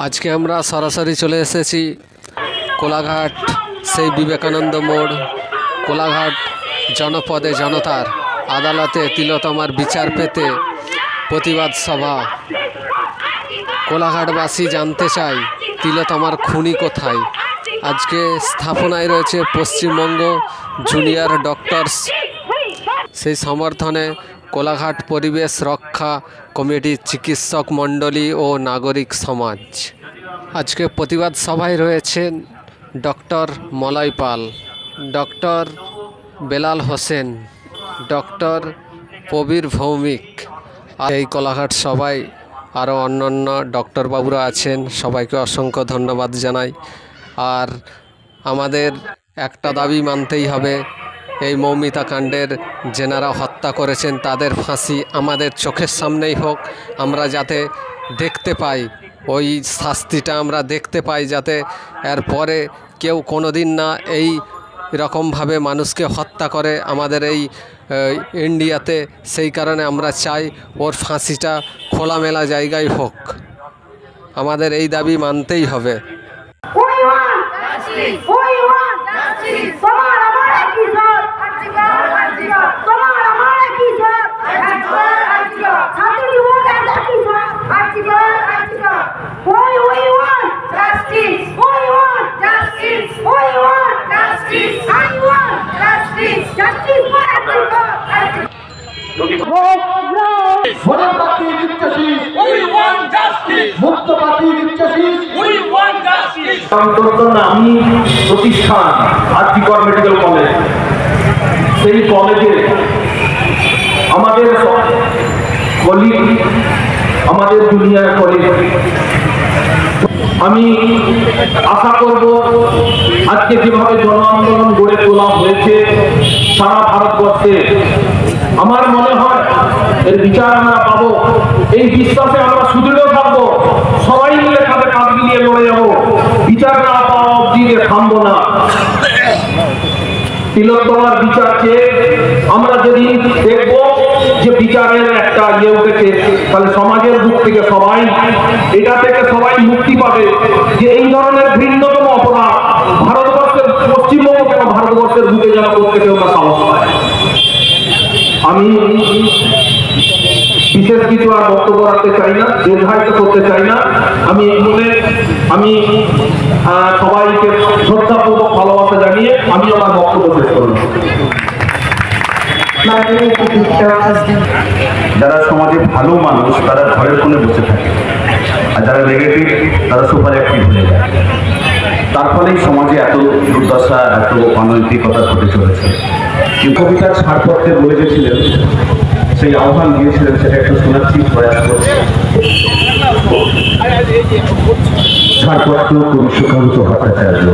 আজকে আমরা সরাসরি চলে এসেছি কোলাঘাট, সেই বিবেকানন্দ মোড়, কোলাঘাট জনপদে জনতার আদালতে তিলোত্তমার বিচার পেতে প্রতিবাদ সভা। কোলাঘাটবাসী জানতে চায় তিলোত্তমার খুনি কোথায়। আজকে স্থাপনায় রয়েছে পশ্চিমবঙ্গ জুনিয়র ডক্টরস, সেই সমর্থনে কোলাঘাট পরিবেশ রক্ষা কমিটির চিকিৎসক মণ্ডলী ও নাগরিক সমাজ। আজকে প্রতিবাদ সভায় রয়েছেন ডক্টর মলয় পাল, ডক্টর বেলাল হোসেন, ডক্টর প্রবীর ভৌমিক। এই কোলাঘাট সভায় আরও অন্যান্য ডক্টরবাবুরা আছেন, সবাইকে অসংখ্য ধন্যবাদ জানাই। আর আমাদের একটা দাবি মানতেই হবে, এই মৌমিতা কাণ্ডের যেনারা হত্যা করেছেন তাদের ফাঁসি আমাদের চোখের সামনেই হোক, আমরা যাতে দেখতে পাই, ওই শাস্তিটা আমরা দেখতে পাই, যাতে এরপরে কেউ কোনো দিন না এই রকমভাবে মানুষকে হত্যা করে আমাদের এই ইন্ডিয়াতে। সেই কারণে আমরা চাই ওর ফাঁসিটা খোলামেলা জায়গায় হোক, আমাদের এই দাবি মানতেই হবে। আমি প্রতিষ্ঠান আরজিকর মেডিকেল কলেজ, সেই কলেজে আমাদের কলিগ, আমাদের জুনিয়র কলেজ, আমি আশা করব আজকে যেভাবে জন আন্দোলন গড়ে তোলা হয়েছে সারা ভারতবর্ষে, আমার মনে হয় এর বিচার আমরা পাবো। এই বিশ্বাসে আমরা সুদৃঢ় থাকবো, সবাই মিলে কাঁধে কাঁধ মিলিয়ে লড়ে যাবো, বিচার না পাওয়া অব্দি থামবো না। তিলোত্তমার বিচার চেয়ে আমরা যদি দেখবো যে বিচারের একটা ইয়ে উঠেছে, তাহলে সমাজের বুক থেকে সবাই এটা থেকে সবাই মুক্তি পাবে যে এই ধরনের ভিন্নতম অপরাধ ভারতবর্ষের, পশ্চিমবঙ্গ কেন ভারতবর্ষের বুকে যেন করতে কেউ না সাহস পায়। আমি বিশেষ কিছু আর বক্তব্য রাখতে চাই না, দীর্ঘায়িত করতে চাই না। আমি এই বলে আমি সবাইকে শ্রদ্ধাপূর্বক ভালোবাসা জানিয়ে আমি আমার বক্তব্য শেষ করব। যারা সমাজে ভালো মানুষ তারা ঘরের কোণে বসে থাকে, আর যারা নেগেটিভ তারা সুপার অ্যাক্টিভ হয়ে যায়। তার ফলেই সমাজে এত দুর্দশা, এত অনৈতিকতা ঘটে চলেছে। কবিতার ছাড়পত্রে বলে গেছিলেন, সেই আহ্বান দিয়েছিলেন, সেটা একটু শোনাচ্ছি, প্রয়াস করছি। ছাড়পত্র কবি সুকান্ত ভট্টাচার্য।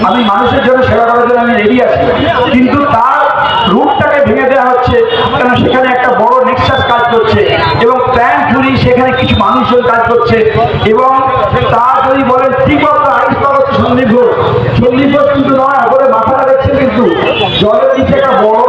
আমি মানুষের জন্য সেবা করার জন্য আমি রেডি আছি, কিন্তু তার রূপটাকে ভেঙে দেওয়া হচ্ছে, কারণ সেখানে একটা বড় নেক্সাস কাজ করছে এবং প্ল্যান চুরি সেখানে কিছু মানুষজন কাজ করছে। এবং তা যদি বলেন ঠিকমতো আইস করা হচ্ছে সন্দীপ ঘোষ, সন্দীপ ঘোষ কিন্তু নয়, ওপরে মাথাটা দেখছেন কিন্তু জলের নিচে একটা বড়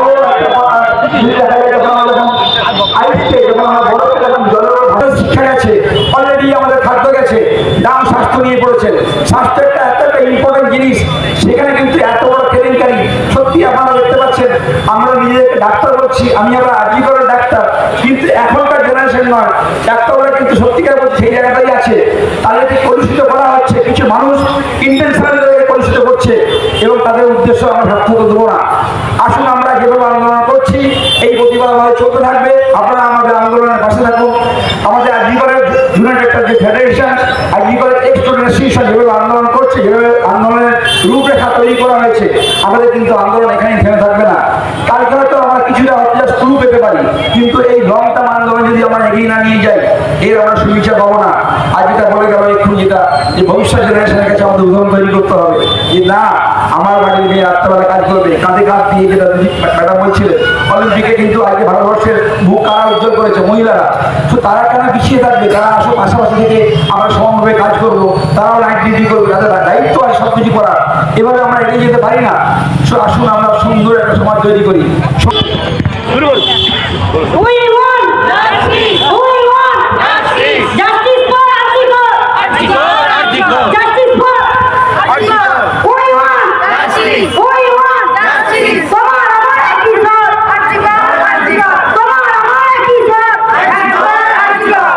শিক্ষা গেছে, অলরেডি আমাদের খাদ্য গেছে, দাম স্বাস্থ্য নিয়ে পড়েছেন। স্বাস্থ্য একটা ইম্পর্টেন্ট জিনিস, সেখানে কিন্তু এত বড় কেলেঙ্কারি। সত্যি আপনারা দেখতে পাচ্ছেন, আমরা নিজেদেরকে ডাক্তার বলছি, আমি আমরা আরজিকরের ডাক্তার, কিন্তু এখনকার জেনারেশন নয়, ডাক্তাররা কিন্তু সত্যিকার বলছে সেই জায়গাটাই আছে। তাদেরকে কলুষিত করা হচ্ছে, কিছু মানুষ ইন্টেনশনালি কলুষিত করছে এবং তাদের উদ্দেশ্য আমরা সার্থক দেবো না। আসুন আমরা যেভাবে আন্দোলন করছি এই প্রতিবাদ আমাদের চলতে থাকবে, আপনারা আমাদের আন্দোলনের পাশে থাকুন। আমাদের আরজিকরের জুনিয়র ডাক্তার যে ফেডারেশন, আরজিকরের এক্স-স্টুডেন্ট অ্যাসোসিয়েশন যেভাবে আন্দোলন করছে, যেভাবে আন্দোলনের রূপরেখা তৈরি করা হয়েছে, আমাদের কিন্তু আন্দোলন এখানেই থেমে থাকবে না। কালকে হয়তো আমরা কিছুটা শুরু পেতে পারি, কিন্তু এই লং টার্ম আন্দোলন যদি আমরা এগিয়ে না নিয়ে যাই, এর আমরা সুবিচার পাবো না। জেনারেশনের কাছে আমাদের উদাহরণ তৈরি করতে হবে যে না, আমার বাড়ির মেয়ে রাত্রেবেলা কাজ করবে, কাঁধে কাঁধ দিয়ে, যেটা ম্যাডাম বলছিলেন, অলিম্পিকে কিন্তু আজকে ভারতবর্ষের মুখ কারা উজ্জ্বল করেছে মহিলারা। তো তারা কেন পিছিয়ে থাকবে? তারা আসো পাশাপাশি থেকে আমরা সমানভাবে কাজ করবো, তারাও নাইট ডিউটি করবে, তাদের দায়িত্ব আছে সব কিছু করার। এভাবে আমরা এগিয়ে যেতে পারি না। আসুন আমরা সুন্দর একটা সমাজ তৈরি করি। We want justice. We want justice. Justice for Artikor. Justice for Artikor. We want justice. We want justice. তোমার আমার একই স্যার। তোমার আমার একই স্যার।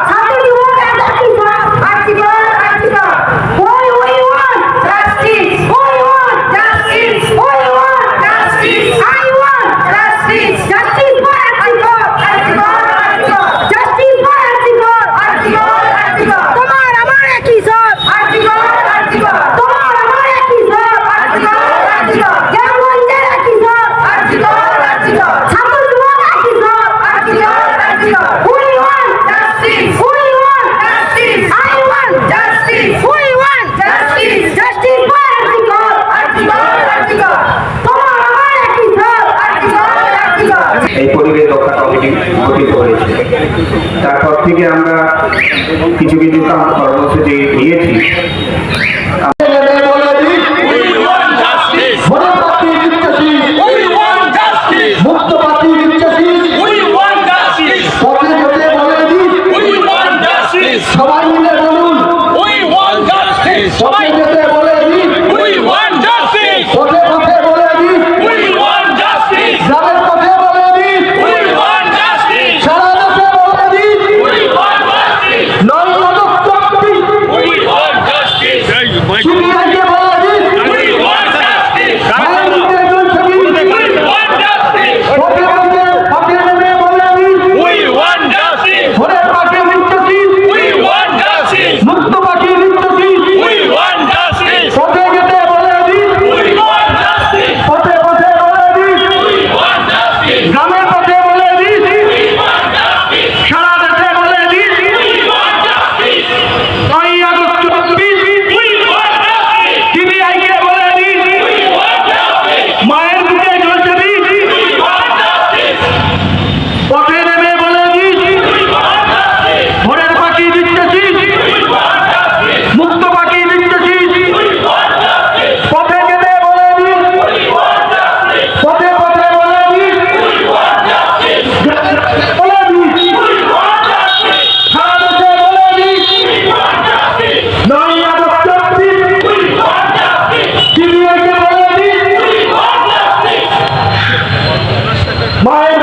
ছাত্র যুবক একই sir. We want justice. We want justice. We want justice. I want justice. Justice for Artikor. Justice for Artikor. তোমার আমার একই স্যার। তোমার আমার একই স্যার। গ্রামগঞ্জের একই স্যার। ছাত্র যুবক একই sir. We want justice. We want justice. I want justice. We want justice. Justice for Artikor. তোমার আমার একই স্যার। এই পরিবেশ রক্ষা কমিটি গঠিত হয়েছে। তারপর থেকে আমরা কিছু কিছু কর্মসূচি নিয়েছি। সবাই মিলে বলুন, সবাই যেতে বলে দিই, We want justice! পথে পথে বলে দিই, We want justice! গ্রামের পথে বলে দিই, We want justice! সারা দেশে বলে দিই, We want justice! নয় মাদক চক্রী, We want justice! সিবিআইকে বলে দিই, We want justice! মায়ের বুকে জলছবি, We want justice! পথে পথে পথে নেমে বলে দিই, We want justice! ভোরের পাখি নিত্যসী, We want justice! মুক্ত পাখি নিত্যসী, We want justice! পথে যেতে বলে দিই, We want justice! পথে পথে বলে দিই, We want justice! গ্রামের পথে বলে দিই, We want justice! সারা দেশে বলে দিই, We want justice! 9ই আগস্ট 24, We want justice! সিবিআইকে বলে দিই, We want justice! মায়ের বুকে জলছবি, We want justice! পথে নেমে বলে দিই, We want justice! ভোরের পাখি নিত্যসী, We want justice! মুক্ত পাখি নিত্যসী, We want justice! পথে যেতে বলে দিই, We want justice! পথে পথে বলে দিই, We want justice! বলে দিই, We want justice! সারা দেশে বলে দিই, We want justice! 9ই আগস্ট 24, We want justice! সিবিআইকে বলে দিই, We want justice! মায়ের